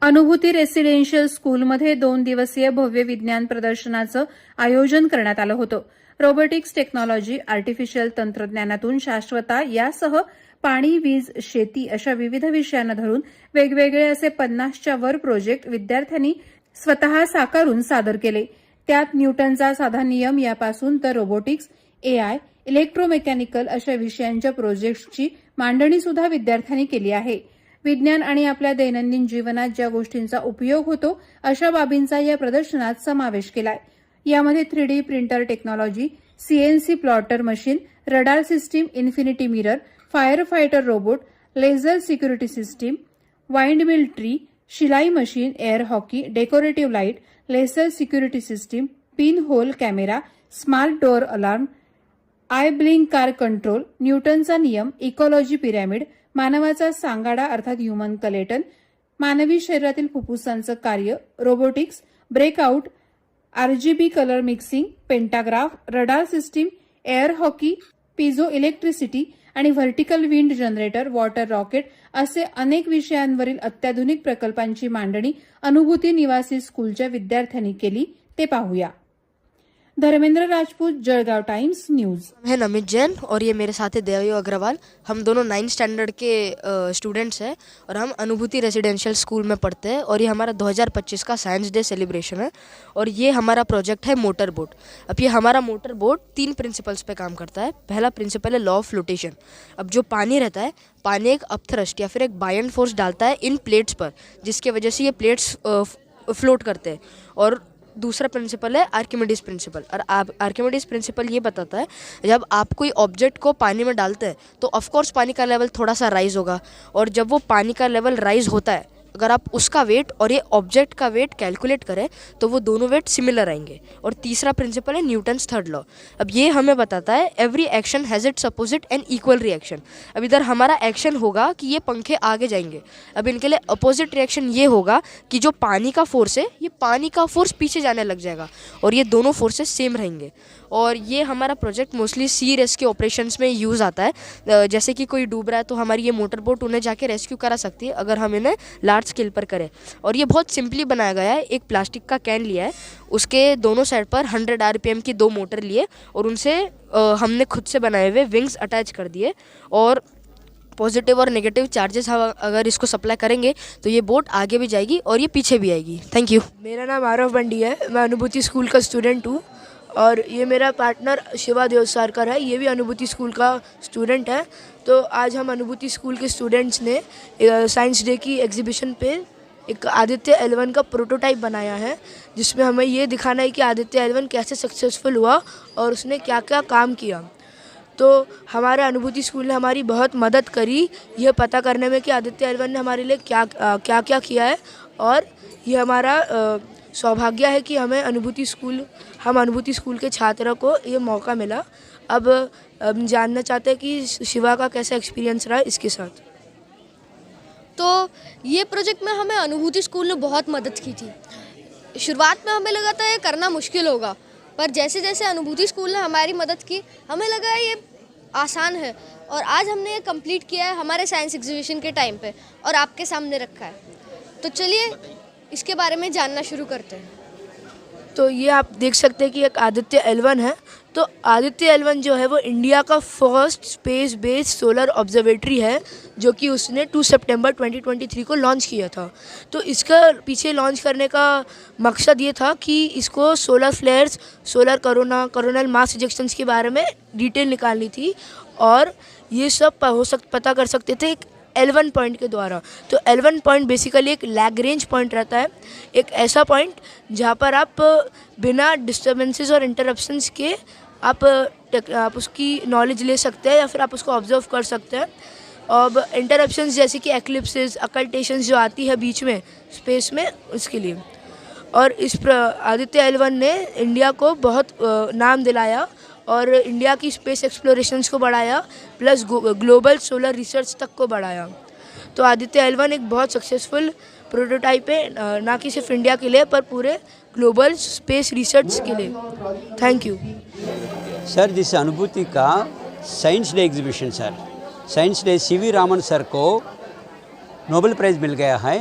अनुभूती रेसिडेन्शियल स्कूलमध्ये 2 दिवसीय भव्य विज्ञान प्रदर्शनाचं आयोजन करण्यात आलं होतं. रोबोटिक्स टेक्नॉलॉजी, आर्टिफिशियल तंत्रज्ञानातून शाश्वतता यासह पाणी, वीज, शेती अशा विविध विषयांना धरून वेगवेगळे असे 50च्या वर प्रोजेक्ट विद्यार्थ्यांनी स्वतः साकारून सादर केले. त्यात न्यूटनचा साधा नियम यापासून तर रोबोटिक्स, एआय, इलेक्ट्रोमेकॅनिकल अशा विषयांच्या प्रोजेक्ट्सची मांडणी सुद्धा विद्यार्थ्यांनी केली आहे. विज्ञान आणि आपल्या दैनंदिन जीवनात ज्या गोष्टींचा उपयोग होतो अशा बाबींचा या प्रदर्शनात समावेश केलाय. यामध्ये 3D printer technology, CNC plotter machine, radar system, infinity mirror, fire fighter robot, laser security system, windmill tree, शिलाई machine, air hockey, decorative light, laser security system, pin hole camera, smart door alarm, eye blink car control, न्यूटनचा नियम, ecology pyramid, मानवाचा सांगाडा अर्थात human कलेटन, मानवी शरीरातील फुफ्फुसांचं कार्य, robotics, breakout, RGB colour mixing, pantograph, radar system, air hockey, piezo electricity आणि vertical wind generator, water rocket असे अनेक विषयांवरील अत्याधुनिक प्रकल्पांची मांडणी अनुभूती निवासी स्कूलच्या विद्यार्थ्यांनी केली. ते पाहूया. Dharmendra Rajput, Jalgaon times news. है नमित जैन और ये मेरे साथ है देवयो अग्रवाल. हम दोनों 9th स्टैंडर्ड के स्टूडेंट्स हैं और हम अनुभूति रेजिडेंशियल स्कूल में पढ़ते हैं और ये हमारा 2025 का साइंस डे सेलिब्रेशन है और ये हमारा प्रोजेक्ट है मोटर बोट. अब ये हमारा मोटर बोट 3 प्रिंसिपल्स पे काम करता है. पहला प्रिंसिपल है लॉ ऑफ फ्लोटेशन. अब जो पानी रहता है, पानी एक अपथ्रस्ट या फिर एक बायन फोर्स डालता है इन प्लेट्स पर, जिसके वजह से ये प्लेट्स फ्लोट करते हैं. और दूसरा प्रिंसिपल है आर्किमिडीज प्रिंसिपल. और आर्किमिडीज प्रिंसिपल ये बताता है जब आप कोई ऑब्जेक्ट को पानी में डालते हैं तो ऑफकोर्स पानी का लेवल थोड़ा सा राइज होगा और जब वो पानी का लेवल राइज होता है, अगर आप उसका वेट और ये ऑब्जेक्ट का वेट कैलकुलेट करें तो वो दोनों वेट सिमिलर आएंगे. और तीसरा प्रिंसिपल है न्यूटन्स थर्ड लॉ. अब ये हमें बताता है every action has its opposite and equal reaction. अब इधर हमारा एक्शन होगा कि ये पंखे आगे जाएंगे. अब इनके लिए अपोजिट रिएक्शन ये होगा कि जो पानी का फोर्स है, ये पानी का फोर्स पीछे जाने लग जाएगा और ये दोनों फोर्सेस सेम रहेंगे. और ये हमारा प्रोजेक्ट मोस्टली सी रेस्क्यू ऑपरेशंस में यूज़ आता है. जैसे कि कोई डूब रहा है तो हमारी ये मोटर बोट उन्हें जाके रेस्क्यू करा सकती है अगर हम इन्हें लार्ज स्केल पर करें. और ये बहुत सिंपली बनाया गया है. एक प्लास्टिक का कैन लिया है, उसके दोनों साइड पर 100 RPM की 2 मोटर लिए और उनसे हमने खुद से बनाए हुए विंग्स अटैच कर दिए और पॉजिटिव और नेगेटिव चार्जेस हम अगर इसको सप्लाई करेंगे तो ये बोट आगे भी जाएगी और ये पीछे भी आएगी. Thank you. मेरा नाम आरव बंडी है. मैं अनुभूति स्कूल का स्टूडेंट हूँ और ये मेरा पार्टनर शिवा देवसारकर है. ये भी अनुभूति स्कूल का स्टूडेंट है. तो आज हम अनुभूति स्कूल के स्टूडेंट्स ने साइंस डे की एग्जीबिशन पे एक आदित्य L1 का प्रोटोटाइप बनाया है, जिसमें हमें ये दिखाना है कि आदित्य L1 कैसे सक्सेसफुल हुआ और उसने क्या क्या काम किया. तो हमारे अनुभूति स्कूल ने हमारी बहुत मदद करी यह पता करने में कि आदित्य L1 ने हमारे लिए क्या क्या किया है. और ये हमारा सौभाग्य है कि हम अनुभूति स्कूल के छात्रों को ये मौका मिला. अब हम जानना चाहते हैं कि शिवा का कैसा एक्सपीरियंस रहा इसके साथ. तो ये प्रोजेक्ट में हमें अनुभूति स्कूल ने बहुत मदद की थी. शुरुआत में हमें लगा था ये करना मुश्किल होगा, पर जैसे जैसे अनुभूति स्कूल ने हमारी मदद की हमें लगा ये आसान है और आज हमने ये कंप्लीट किया है हमारे साइंस एग्जीबिशन के टाइम पे और आपके सामने रखा है. तो चलिए इसके बारे में जानना शुरू करते हैं. तो ये आप देख सकते हैं कि एक आदित्य L1 है. तो आदित्य L1 जो है वो इंडिया का first space based solar observatory है, जो कि उसने 2 सितंबर 2023 को लॉन्च किया था. तो इसका पीछे लॉन्च करने का मकसद ये था कि इसको solar flares, solar coronal mass इजेक्शंस के बारे में डिटेल निकालनी थी और ये सब पता कर सकते थे एक L1 पॉइंट के द्वारा. तो L1 पॉइंट बेसिकली एक लैग्रेंज पॉइंट रहता है, एक ऐसा पॉइंट जहाँ पर आप बिना डिस्टर्बेंसेस और इंटरप्शंस के आप उसकी नॉलेज ले सकते हैं या फिर आप उसको ऑब्जर्व कर सकते हैं. अब इंटरप्शंस जैसे कि एक्लिप्सेस, अकल्टेशंस जो आती है बीच में स्पेस में, उसके लिए. और इस आदित्य L1 ने इंडिया को बहुत नाम दिलाया और इंडिया की स्पेस एक्सप्लोरेशंस को बढ़ाया, प्लस ग्लोबल सोलर रिसर्च तक को बढ़ाया. तो आदित्य L1 एक बहुत सक्सेसफुल प्रोटोटाइप है, ना कि सिर्फ इंडिया के लिए पर पूरे ग्लोबल स्पेस रिसर्च के लिए. Thank you sir. दिस अनुभूति का science day exhibition sir. Science day CV Raman sir को नोबेल प्राइज़ मिल गया है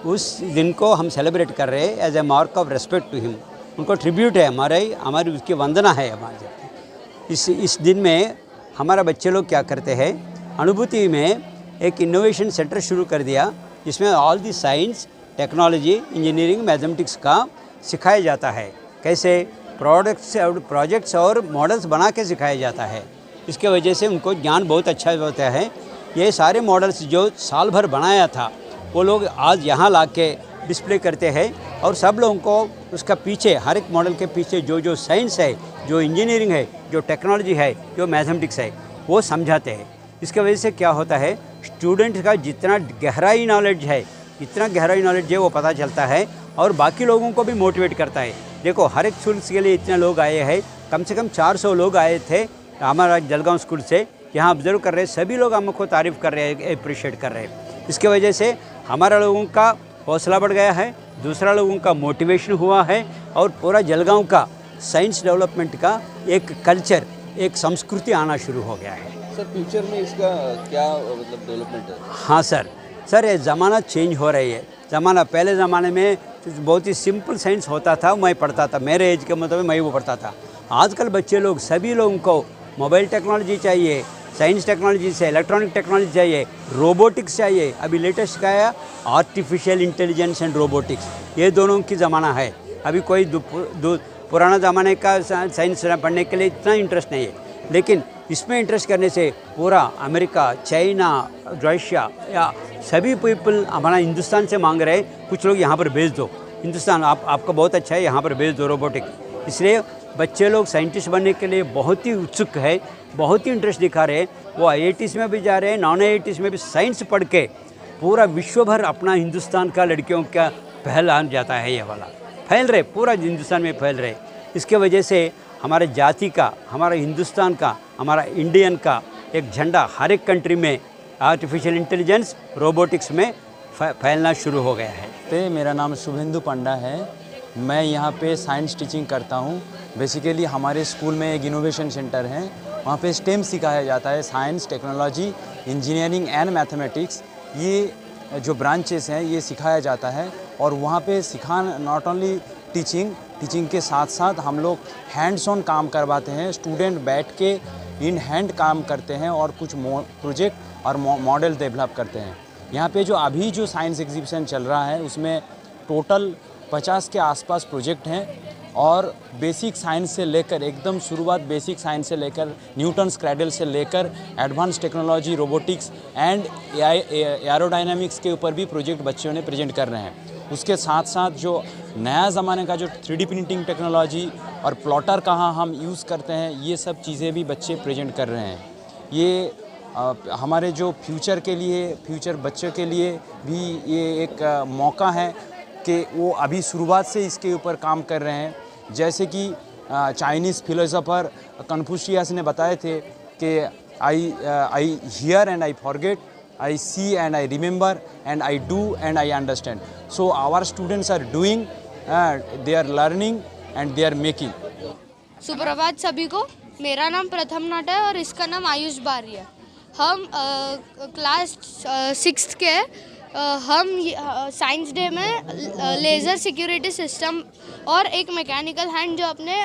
उस दिन को हम सेलिब्रेट कर रहे हैं as a mark of respect to him. उनको ट्रिब्यूट है, हमारी उसकी वंदना है हमारे। इस दिन में हमारा बच्चे लोग क्या करते हैं, अनुभूति में एक इनोवेशन सेंटर शुरू कर दिया जिसमें all the science, technology, engineering, mathematics का सिखाया जाता है। कैसे प्रोजेक्ट्स और मॉडल्स बना के सिखाया जाता है। इसके वजह से उनको ज्ञान बहुत अच्छा होता है। ये सारे मॉडल्स जो साल भर बनाया था वो लोग आज यहाँ ला के डिस्प्ले करते हैं और सब लोगों को उसका पीछे, हर एक मॉडल के पीछे जो साइंस है, जो इंजीनियरिंग है, जो टेक्नोलॉजी है, जो मैथमेटिक्स है, वो समझाते हैं। इसके वजह से क्या होता है, स्टूडेंट का जितना गहराई नॉलेज है वो पता चलता है और बाकी लोगों को भी मोटिवेट करता है। देखो, हर एक स्कूल के लिए इतने लोग आए हैं, कम से कम 400 लोग आए थे हमारा जलगांव स्कूल से, यहाँ ऑब्जर्व कर रहे हैं। सभी लोग हमको तारीफ़ कर रहे हैं, अप्रिशिएट कर रहे हैं। इसके वजह से हमारा लोगों का हौसला बढ़ गया है, दूसरा लोगों का मोटिवेशन हुआ है और पूरा जलगांव का साइंस डेवलपमेंट का एक कल्चर, एक संस्कृति आना शुरू हो गया है। सर, फ्यूचर में इसका क्या मतलब डेवलपमेंट है? हाँ सर ये ज़माना चेंज हो रही है। पहले ज़माने में बहुत ही सिंपल साइंस होता था, मैं पढ़ता था, मेरे एज के मतलब मैं वो पढ़ता था। आजकल बच्चे लोग, सभी लोगों को मोबाइल टेक्नोलॉजी चाहिए, साइंस टेक्नोलॉजी से इलेक्ट्रॉनिक टेक्नोलॉजी चाहिए, रोबोटिक्स चाहिए। अभी लेटेस्ट का है आर्टिफिशियल इंटेलिजेंस एंड रोबोटिक्स, ये दोनों की ज़माना है। अभी कोई पुराना ज़माने का साइंस पढ़ने के लिए इतना इंटरेस्ट नहीं है, लेकिन इसमें इंटरेस्ट करने से पूरा अमेरिका, चाइना, रशिया या सभी पीपल हमारा हिंदुस्तान से मांग रहे हैं, कुछ लोग यहाँ पर भेज दो, हिंदुस्तान आपका बहुत अच्छा है, यहाँ पर भेज दो रोबोटिक। इसलिए बच्चे लोग साइंटिस्ट बनने के लिए बहुत ही उत्सुक है, बहुत ही इंटरेस्ट दिखा रहे हैं। वो IITs में भी जा रहे हैं, नॉन IITs में भी साइंस पढ़ के पूरा विश्व भर अपना हिंदुस्तान का लड़कियों का फैल आ जाता है। ये वाला फैल रहे, पूरा हिंदुस्तान में फैल रहे। इसके वजह से हमारे जाति का, हमारा हिंदुस्तान का, हमारा इंडियन का एक झंडा हर एक कंट्री में आर्टिफिशियल इंटेलिजेंस, रोबोटिक्स में फैलना शुरू हो गया है। मेरा नाम शुभेंदु पंडा है, मैं यहाँ पे साइंस टीचिंग करता हूँ। बेसिकली हमारे स्कूल में एक इनोवेशन सेंटर है, वहाँ पे स्टेम सिखाया जाता है, science, technology, engineering and mathematics. ये जो ब्रांचेस हैं ये सिखाया जाता है और वहाँ पे सिखाना नॉट ओनली टीचिंग के साथ साथ हम लोग हैंड्स ऑन काम करवाते हैं। स्टूडेंट बैठ के इन हैंड काम करते हैं और कुछ प्रोजेक्ट और मॉडल डेवलप करते हैं। यहाँ पे जो साइंस एग्जीबिशन चल रहा है उसमें टोटल 50 के आसपास प्रोजेक्ट हैं और बेसिक साइंस से लेकर, एकदम शुरुआत बेसिक साइंस से लेकर, न्यूटन्स क्रैडल से लेकर advance technology, robotics and aerodynamics के ऊपर भी प्रोजेक्ट बच्चों ने प्रेजेंट कर रहे हैं। उसके साथ साथ जो नया ज़माने का जो 3D प्रिंटिंग टेक्नोलॉजी और प्लॉटर कहाँ हम यूज़ करते हैं, ये सब चीज़ें भी बच्चे प्रेजेंट कर रहे हैं। ये हमारे जो फ्यूचर बच्चों के लिए भी ये एक मौका है कि वो अभी शुरुआत से इसके ऊपर काम कर रहे हैं। जैसे कि चाइनीज़ फिलोसोफर कन्फ्यूशियस ने बताए थे कि I hear and I forget, I see and I remember and I do and I understand. So our students are doing, they are learning and they are making. सुप्रभात सभी को, मेरा नाम प्रथम नाट है और इसका नाम आयुष बारी है। हम क्लास 6th के हम साइंस डे में लेज़र सिक्योरिटी सिस्टम और एक मैकेनिकल हैंड जो अपने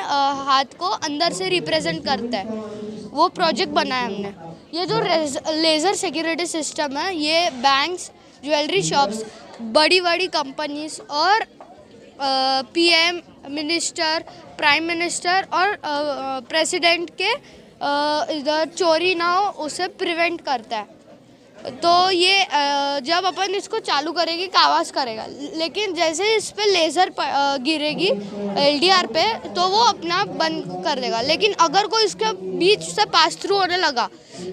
हाथ को अंदर से रिप्रेजेंट करता है, वो प्रोजेक्ट बनाया हमने। ये जो लेज़र सिक्योरिटी सिस्टम है, ये बैंक्स, ज्वेलरी शॉप्स, बड़ी बड़ी कंपनीज और PM, मिनिस्टर, प्राइम मिनिस्टर और प्रेसिडेंट के इधर चोरी ना हो उसे प्रिवेंट करता है। तो ये जब अपन इसको चालू करेंगे का आवाज़ करेगा, लेकिन जैसे इस पे लेज़र गिरेगी LDR पे तो वो अपना आप बंद कर देगा। लेकिन अगर कोई इसके बीच से पास थ्रू होने लगा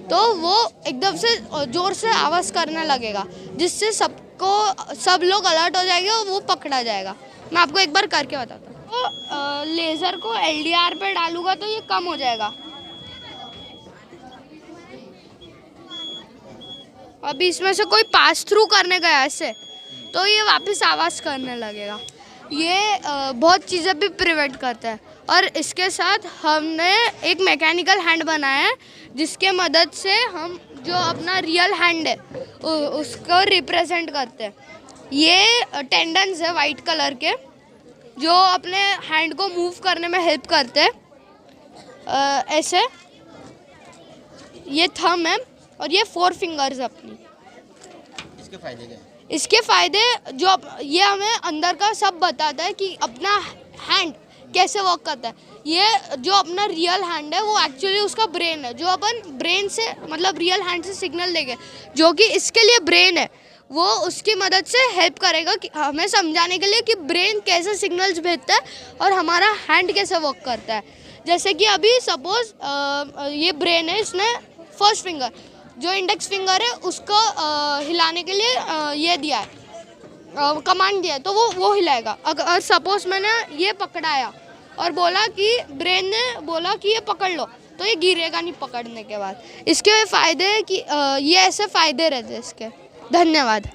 तो वो एकदम से ज़ोर से आवाज़ करने लगेगा, जिससे सब लोग अलर्ट हो जाएंगे और वो पकड़ा जाएगा। मैं आपको एक बार करके बताता हूँ। तो लेज़र को LDR पे डालूंगा तो ये कम हो जाएगा। अभी इसमें से कोई पास थ्रू करने गया ऐसे तो ये वापस आवाज़ करने लगेगा। ये बहुत चीज़ें भी प्रिवेंट करता है। और इसके साथ हमने एक मैकेनिकल हैंड बनाया है जिसके मदद से हम जो अपना रियल हैंड है उसको रिप्रेजेंट करते हैं। ये टेंडन्स है वाइट कलर के जो अपने हैंड को मूव करने में हेल्प करते हैं। ऐसे ये थंब है और ये 4 फिंगर्स है अपनी। इसके फायदे क्या हैं? इसके फ़ायदे जो ये हमें अंदर का सब बताता है कि अपना हैंड कैसे वर्क करता है। ये जो अपना रियल हैंड है वो एक्चुअली उसका ब्रेन है, जो अपन ब्रेन से मतलब रियल हैंड से सिग्नल देंगे, जो कि इसके लिए ब्रेन है, वो उसकी मदद से हेल्प करेगा कि हमें समझाने के लिए कि ब्रेन कैसे सिग्नल्स भेजता है और हमारा हैंड कैसे वर्क करता है। जैसे कि अभी सपोज ये ब्रेन है, इसने फर्स्ट फिंगर जो इंडेक्स फिंगर है उसको हिलाने के लिए ये दिया है, कमांड दिया है, तो वो हिलाएगा। अगर सपोज मैंने ये पकड़ाया और बोला कि ब्रेन ने बोला कि ये पकड़ लो, तो ये गिरेगा नहीं पकड़ने के बाद। इसके फ़ायदे हैं कि ये ऐसे फ़ायदे रहते हैं इसके। धन्यवाद।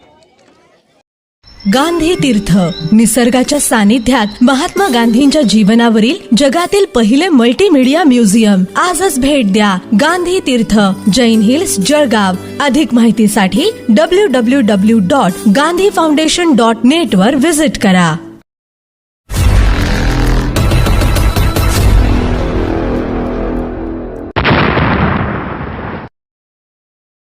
गांधी तीर्थ, निसर्गाच्या सानिध्यात महात्मा गांधींच्या जीवनावरील जगातील पहिले मल्टीमीडिया म्युझियम। आजच भेट द्या गांधी तीर्थ, जैन हिल्स, जळगाव। अधिक माहितीसाठी www.gandhifoundation.net वर विजिट करा।